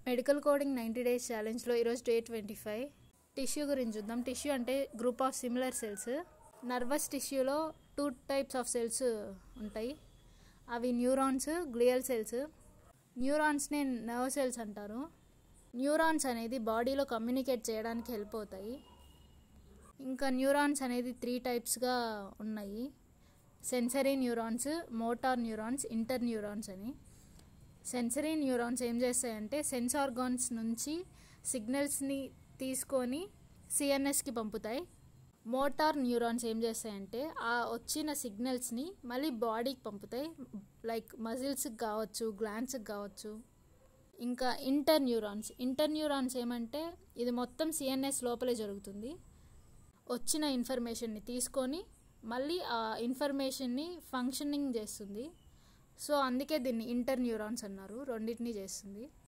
Medical coding 90 days ఛాలెంజ్లో ఈరోజు day 25. Tissue గురించి చూద్దాం. టిష్యూ అంటే group of similar cells. Nervous టిష్యూలో 2 టైప్స్ ఆఫ్ సెల్స్ ఉంటాయి. అవి న్యూరాన్స్, గ్లియల్ సెల్స్. న్యూరాన్స్ని నర్వ్ సెల్స్ అంటారు. న్యూరాన్స్ అనేది బాడీలో కమ్యూనికేట్ చేయడానికి హెల్ప్ అవుతాయి. ఇంకా న్యూరాన్స్ అనేది 3 టైప్స్గా ఉన్నాయి. Sensory neurons, motor neurons, inter neurons అని. సెన్సరీ న్యూరాన్స్ ఏం చేస్తాయంటే సెన్స్ ఆర్గాన్స్ నుంచి సిగ్నల్స్ని తీసుకొని సిఎన్ఎస్కి పంపుతాయి. మోటార్ న్యూరాన్స్ ఏం చేస్తాయంటే ఆ వచ్చిన సిగ్నల్స్ని మళ్ళీ బాడీకి పంపుతాయి. లైక్ మజిల్స్కి కావచ్చు, గ్లాండ్స్కి కావచ్చు. ఇంకా ఇంటర్ న్యూరాన్స్ ఏమంటే ఇది మొత్తం సిఎన్ఎస్ లోపలే జరుగుతుంది. వచ్చిన ఇన్ఫర్మేషన్ని తీసుకొని మళ్ళీ ఆ ఇన్ఫర్మేషన్ని ఫంక్షనింగ్ చేస్తుంది. సో అందుకే దీన్ని ఇంటర్ న్యూరాన్స్ అన్నారు. రెండింటినీ చేస్తుంది.